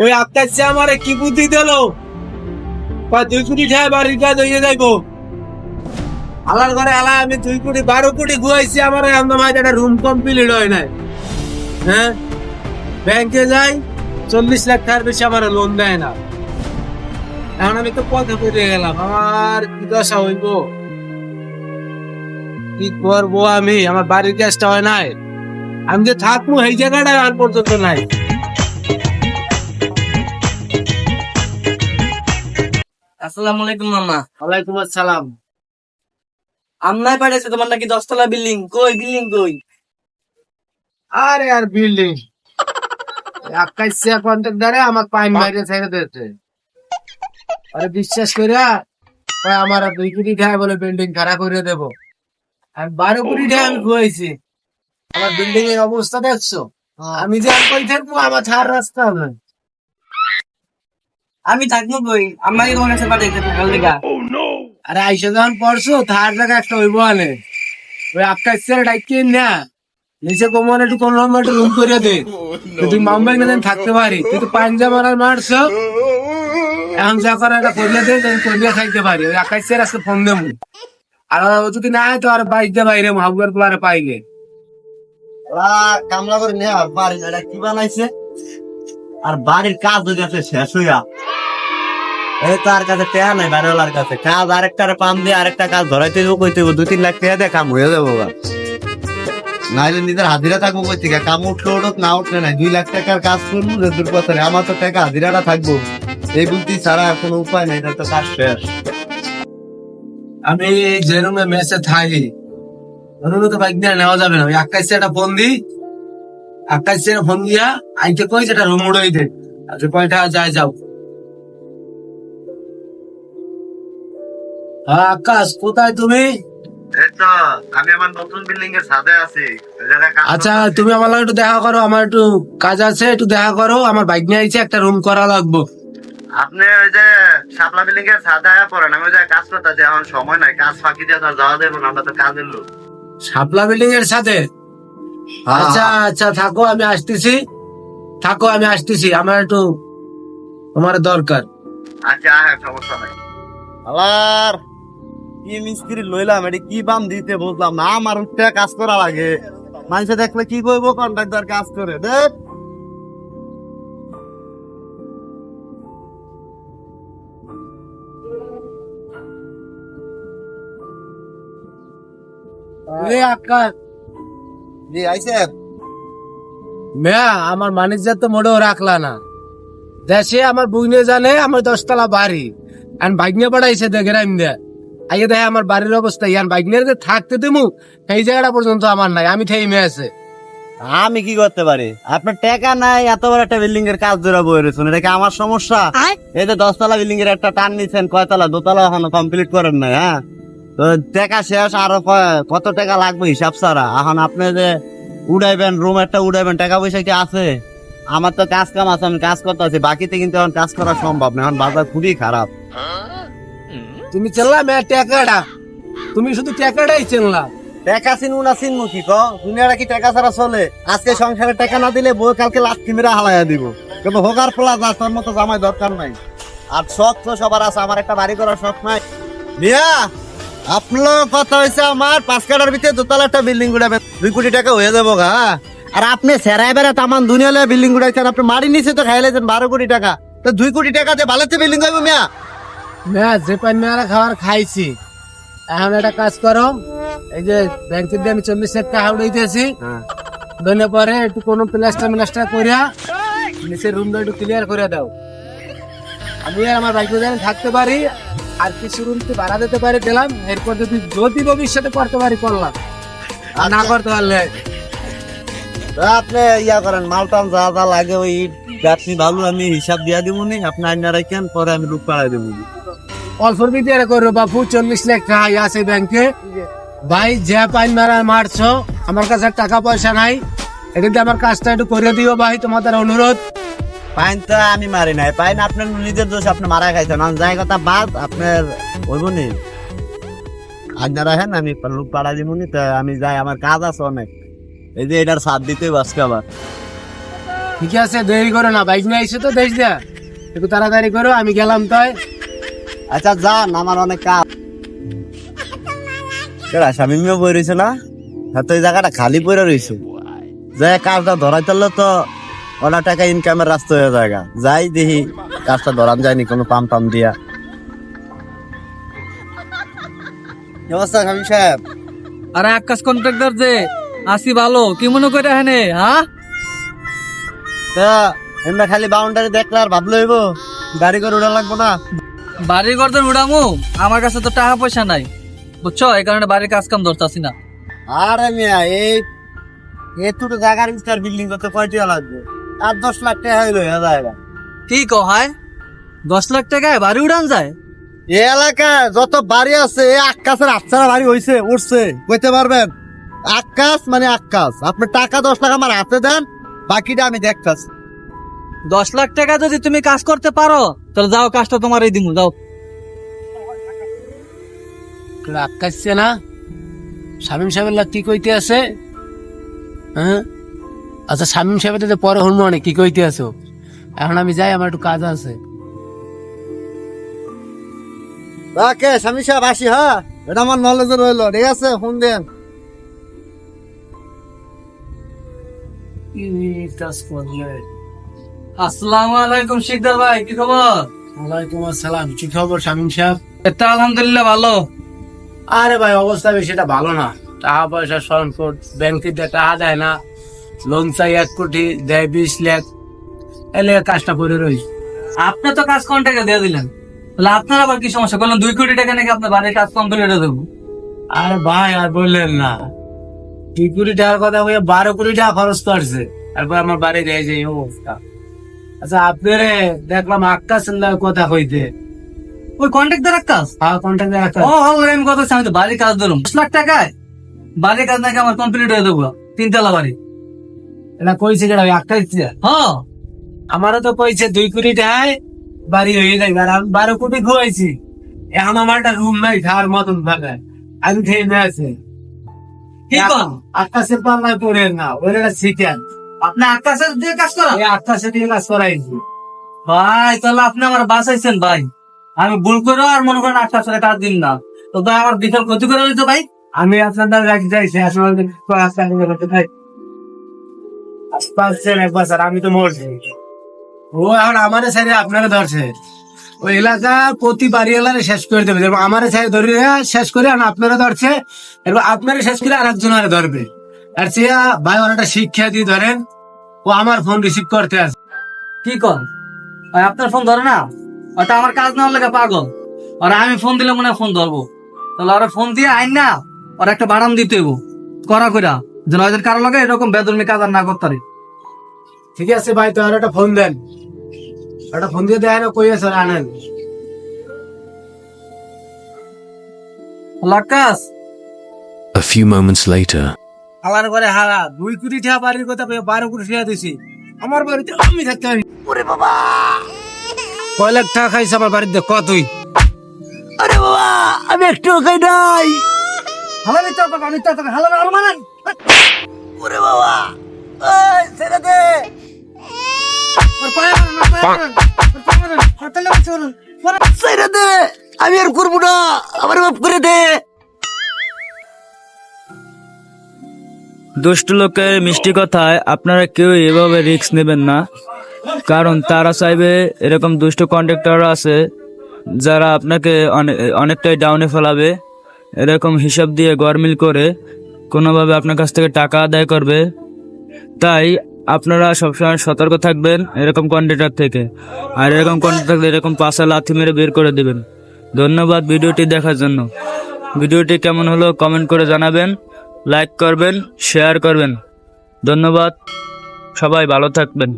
ওই আকাশে আমারে কি বুদ্ধি দিল, 2 কোটি টাকা বাড়ির কাজ হয়ে যাইবো। আলার ঘরে আলা আমি 2 কোটি 12 কোটি গুয়াইছি, আমার একটা রুম কমপ্লিট হয় নাই। হ্যাঁ, ব্যাংকে যাই 40 লাখ টাকার বেশি আমার লোন দেয় না। এখন আমি তো পথে পড়ে গেলাম, আমার কি দশা হইব, কি করবো আমি? আমার বাড়ির গ্যাসটা হয় নাই, আমি যে থাকবো এই জায়গাটা আর পর্যন্ত নাই। আসসালামু আলাইকুম মামা। ওয়ালাইকুম আসসালাম। আমনাই পাঠাইছে তোমার নাকি 10 তলা বিল্ডিং, কই বিল্ডিং কই? আরে আর বিল্ডিং আকাশে কন্ট্রাক্টরে আমার পাইন বাইরে ছেড়ে দিয়েছে। আরে বিশ্বাস কইরা কয় আমার 2 কোটি টাকা বলে বিল্ডিং খারাপ করে দেবো। আমি 12 কোটি টাকা আমি খুয়াইছি। আমার বিল্ডিং এর অবস্থা দেখছো? আমি যে আর কই থাকবো, আমার ছাড় রাস্তা নাই। আমি থাকবো কই? আমাকে তোমার কাছে পাঠাইছে থাকার লিগা। আরে আইসা যখন পড়ছো থার জায়গা একটা হইব আনে, ওই আকাশে ডাইকে না নিচে কমন একটু কোন রকম একটা রুম করে দে। তুই মুম্বাই না থাকতে পারি, তুই তো পাঞ্জাব আর মারছো। এখন যা করে একটা করলে দে, করলে খাইতে পারি। ওই আকাশে আজকে ফোন দেবো, আর যদি না হয় তো আর বাইক দিয়ে বাইরে হাবুয়ার পারে পাইলে কামলা করে নিয়ে বাড়ির এটা কি বানাইছে, আর বাড়ির কাজ হয়ে গেছে শেষ হইয়া। এই তার কাছে টেয়া নাই, বাড়িওয়ালার কাছে কাজ আরেকটারে পাম দিয়ে আরেকটা কাজ ধরাইতে যাবো, কইতে 2-3 লাখ টাকা দিয়ে কাম হয়ে যাবো। নাইলে নিজের হাজিরা থাকবো কই থেকে, কাম উঠলে উঠুক না উঠলে নাই, 2 লাখ টাকার কাজ করবো রেদুর কথা নেই। আমার তো টাকা হাজিরাটা থাকবো, এই বুদ্ধি ছাড়া আর কোনো উপায় নেই, এটা তো কাজ শেষ। আমি যে রুমে মেসে থাকি রুমে তো বাইক দিয়ে নেওয়া যাবে না। ওই আকাশে একটা ফোন দিই, আকাশে ফোন দিয়া আইতে কই সেটা রুম উড়াই দে, আর কয়টা যায় যাও। হ্যাঁ আকাশ, কোথায় তুমি? আমি আমার নতুন বিল্ডিং এর ছাদে আছি। আচ্ছা তুমি আমার লাগে একটু দেখা করো, আমার একটু কাজ আছে, একটু দেখা করো। আমার বাইক নিয়ে আইছে, একটা রুম করা লাগবে। আপনি ওই যে শাপলা বিল্ডিং এর ছাদে আয়া পড়েন, আমি ওই যে কাজ করতেছি, এখন সময় নাই, কাজ ফাঁকি দিয়ে তো আর যাওয়া দেবো না, আমরা তো কাজের লোক। শাপলা বিল্ডিং এর সাথে? আচ্ছা আচ্ছা থাকো, আমি আসতেছি, থাকো আমি আসতেছি, আমার একটু তোমার দরকার। আচ্ছা হ্যাঁ, সমস্যা নাই। আবার কি মিস্ত্রি লইলাম, এটা কি বাম দিতে বুঝলাম না। আমার উঠতে কাজ করা লাগে, মানুষে দেখলে কি করবো, কন্ট্রাক্টর কাজ করে দেখ। আকাশ জি আইসে। মেয়া, আমার ম্যানেজার তো মোটেও রাখলা না। দেশে আমার বুঝনে জানে আমার 10 তলা বাড়ি, আর বাইক নিয়ে পাঠাইছে দেখে রাইম দে আইয়ে দেখে আমার বাড়ির অবস্থা। ইয়ান বাইক নিয়ে যে থাকতে দেবো এই জায়গাটা পর্যন্ত আমার নাই, আমি থেমে আছে। আমি কি করতে পারি? আপনার টাকা নাই, এত বড় একটা বিল্ডিং এর কাজ ধরে বই রয়েছেন, এটা কি আমার সমস্যা? এই যে 10 তলা বিল্ডিং এর একটা টান নিছেন, কয়তলা 2 তলা এখনো কমপ্লিট করেন নাই। হ্যাঁ, তো টাকা শেষ, আরো কত টাকা লাগবে হিসাব ছাড়া। এখন আপনি যে উড়াইবেন, রুম একটা উড়াইবেন, টাকা পয়সা কি আছে? আমার তো কাজ কাম আছে, আমি কাজ করতে আছি, বাকিতে কিন্তু এখন কাজ করা সম্ভব না, এখন বাজার খুবই খারাপ। তুমি চেনলা মেয়া টাকাটা, তুমি শুধু টাকাটাই চেনলা। টাকা চিনু না চিনমু কি ক? দুনিয়াটা কি টাকা ছাড়া চলে? আজকে সংসারে টাকা না দিলে বউ কালকে লাঠি মেরে হালাইয়া দিব। কিন্তু হোকার ফলা যা, তোর মতো জামাই দরকার নাই। আর শখ তো সবার আছে, আমার একটা বাড়ি করার শখ নাই। মিয়া, আপনার কথা হয়েছে আমার 5 কাঠার ভিতরে 2 তলা একটা বিল্ডিং উঠাবেন, 2 কোটি টাকা হয়ে যাবো গা। আর আপনি সেরাই বেড়া তামান দুনিয়া লয়ে বিল্ডিং উঠাইছেন, আপনি মারি নিচে তো খাইলেছেন 12 কোটি টাকা। তো 2 কোটি টাকা দিয়ে ভালো বিল্ডিং হইব মিয়া? মেয়া যে পান মেয়ারা খাবার খাইছি, এখন একটা কাজ করো, এই যে ব্যাংকের দিয়ে আমি 40 লাখ টাকা উঠাইতেছি, ধনে পরে একটু কোনো প্লাস্টার করিয়া নিচের রুমটা একটু ক্লিয়ার করে দাও। আমি আর আমার বাইক নিয়ে থাকতে পারি, আর কিছু রুম তো ভাড়া দিতে পারি দিলাম। এরপর যদি ভবিষ্যতে করতে পারি করলাম, আর না করতে পারলে আপনি ইয়া করেন, মালটান যা যা লাগে ওই গাছি ভালো আমি হিসাব দিয়া দিব নি, আপনি আইনা রাখেন, পরে আমি রূপ পাড়াই দেবো। অল্পর ভিতরে করো বাপু, 40 লাখ টাকা আছে ব্যাংকে। ভাই যে পাইন মারা মারছো, আমার কাছে টাকা পয়সা নাই, এটাতে আমার কাজটা একটু করে দিও ভাই, তোমাদের অনুরোধ। পাইন তো আমি মারি নাই, পাইন আপনার নিজের দোষ, আপনি মারা খাইছেন। যাই কথা বাদ, আপনার হইব নি আইনা রাখেন, আমি রূপ পাড়াই দিব নি। তো আমি যাই, আমার কাজ আছে অনেক, এই যে এটার সাথ দিতে আজকে আবার। ঠিক আছে, দেরি করো না, বাইক নিয়ে আইসো তো দেশ দেয়া, একটু তাড়াতাড়ি করো, আমি গেলাম তাই। আচ্ছা যান, আমার অনেক কাজ। কেডা শামিমিও বই রয়েছে না? হ্যাঁ, তো এই জায়গাটা খালি পড়ে রয়েছে, যাই কাজটা ধরাই তুললে তো অনেক টাকা ইনকামের রাস্তা হয়ে যায়। যাই দেখি কাজটা ধরান যায়নি কোনো পাম টাম দিয়া। কি অবস্থা শামিম সাহেব? আরে আকাশ কন্ট্রাক্টর যে আসি ভালো, কি মনে করে হেনে? হ্যাঁ, তা এমনি খালি বাউন্ডারি দেখলে আর ভাবলো হইব গাড়ি করে উড়া লাগবো না? বাড়ির গর্দন উড়ামু, আমার কাছে তো টাকা পয়সা নাই বুঝছো, এই কারণে বাড়ির কাজ কাম ধরতাছি না। আরে মিয়া, এই এতটুকু জায়গার স্টার বিল্ডিং করতে কয়টি লাগবে? 8-10 লাখ টাকা হইলো হয়ে যায়। কি কো হয়, 10 লাখ টাকায় বাড়ি উড়ান যায়? এই এলাকায় যত বাড়ি আছে, এই আকাশের আচ্ছারা বাড়ি হইছে উঠছে, কইতে পারবেন? আকাশ মানে আকাশ। আপনি টাকা 10 লাখ আমার হাতে দেন, বাকিটা আমি দেখতাছি। 10 লাখ টাকা যদি তুমি কাজ করতে পারো তাহলে যাও, কাজটা তোমার এই দিমু, যাও। রাগ কাটছে না? শামীম সাহেবের লাগ কি কইতে আছে? হ্যাঁ, আচ্ছা শামীম সাহেবের তো পরে হল অনেক কি কইতে আছো। এখন আমি যাই, আমার একটু কাজ আছে। ওকে স্বামী সাহেব, আসি। হ্যাঁ, এটা আমার নলেজে রইলো, ঠিক আছে? ফোন দেন। আসসালামু আলাইকুম শিকদার ভাই, কি খবর? ওয়ালাইকুম আসসালাম, কি খবর শামীম সাহেব? এটা আলহামদুলিল্লাহ ভালো। আরে ভাই, অবস্থা বেশি এটা ভালো না, টাকা পয়সা সংকট, ব্যাংকে টাকা দেয় না, লোন চাই 1 কোটি, দেয় 20 লাখ, এলে কাজটা করে রইস। আপনি তো কাজ কোন টাকা দিয়ে দিলেন, তাহলে আপনার আবার কি সমস্যা? বললেন 2 কোটি টাকা নাকি আপনার বাড়ির কাজ কমপ্লিট করে দেবো। আরে ভাই, আর বললেন না, 2 কোটি টাকার কথা বলে 12 কোটি টাকা খরচ করছে, তারপর আমার বাড়ির এই যে অবস্থা। আচ্ছা, আপনারে দেখলাম আকাশের লাগে কথা কইতে। ওই কন্ট্রাক্টর কাজ, হ্যাঁ, কন্ট্রাক্টর আকাশ। ও আমি কথা আমি তো বাড়ির কাজ ধরুন 10 লাখ টাকায় বাড়ির কাজ নাকি আমার কমপ্লিট হয়ে দেবো, 3 তলা বাড়ি। এটা কইছে কেন আকাশ? হ্যাঁ, আমারও তো কইছে 2 কোটি টাকায় বাড়ি হয়ে যায়, আর আমি 12 কোটি খুয়াইছি। এখন আমার একটা রুম নাই খাওয়ার মতন থাকায়, আমি খেয়ে নিয়ে আছি। কি কন? আকাশের পাল্লায় পড়ে না, ওর একটা শিখেন। আপনি আকাশের দিয়ে কাজ করেন? এই আকাশে দিয়ে কাজ করাইছি। ভাই তাহলে আপনি আমার বাঁচাইছেন ভাই, আমি ভুল করে আর মনে করেন আকাশের কাজ দিন না, তো ভাই আমার বিশাল ক্ষতি করে দিত ভাই। আমি আপনার রাখি যাইছি, আসলে পাচ্ছেন 1 বছর, আমি তো মরছি। ও এখন আমার সাইডে আপনারা ধরছে, ওই এলাকা প্রতি বাড়ি এলাকা শেষ করে দেবে, যেমন আমার সাইডে ধরে শেষ করে এখন আপনারা ধরছে, এবার আপনারা শেষ করে আরেকজন আরে ধরবে। আর সে ভাই ওর একটা শিক্ষা দিয়ে ধরেন, ও আমার ফোন রিসিভ করতে আসে। কি কন ভাই, আপনার ফোন ধরে না? ওটা আমার কাজ নেওয়ার লাগে পাগল, আর আমি ফোন দিলে মনে হয় ফোন ধরবো। তাহলে ওরা ফোন দিয়ে আইন না, ওর একটা বাড়াম দিতে হইব করা কইরা, যেন ওদের কারো লাগে এরকম বেদরমি কাজ আর না করতে পারে। ঠিক আছে ভাই, তো আর একটা ফোন দেন, একটা ফোন দিয়ে দেয় না, কই আছে আনেন। আকাশ, A few moments later. আমার ঘরে হারা 2 কোটি টাকা বাড়ির কথা 12 কোটি টাকা দিছি, আমার বাড়িতে আমি থাকতে পারি। ওরে বাবা, কয় লাখ টাকা খাইছে আমার বাড়িতে, কতই? আরে বাবা, আমি একটু খাই নাই। হালা নিতে হবে, আমি তো হালা আর মানেন। ওরে বাবা, এই ছেড়ে দে। আর পায়ে মারেন, আর পায়ে মারেন, আর পায়ে মারেন, হাতলে বাঁচে বলুন। ছেড়ে দে, আমি আর করবো না, আমার মাফ করে দে। দুষ্ট লোকের মিষ্টি কথায় আপনারা কেউ এভাবে রিস্ক নেবেন না, কারণ তারা চাইবে, এরকম দুষ্ট কন্ট্রাক্টর আছে যারা আপনাকে অনেকটাই ডাউনে ফেলাবে, এরকম হিসাব দিয়ে গরমিল করে কোনোভাবে আপনার কাছ থেকে টাকা আদায় করবে। তাই আপনারা সবসময় সতর্ক থাকবেন এরকম কন্ট্রাক্টর থেকে, আর এরকম কন্ট্রাক্টর থাকলে এরকম পাশা লাথি মেরে বের করে দিবেন। ধন্যবাদ ভিডিওটি দেখার জন্য। ভিডিওটি কেমন হলো কমেন্ট করে জানাবেন, লাইক করবেন, শেয়ার করবেন। ধন্যবাদ, সবাই ভালো থাকবেন।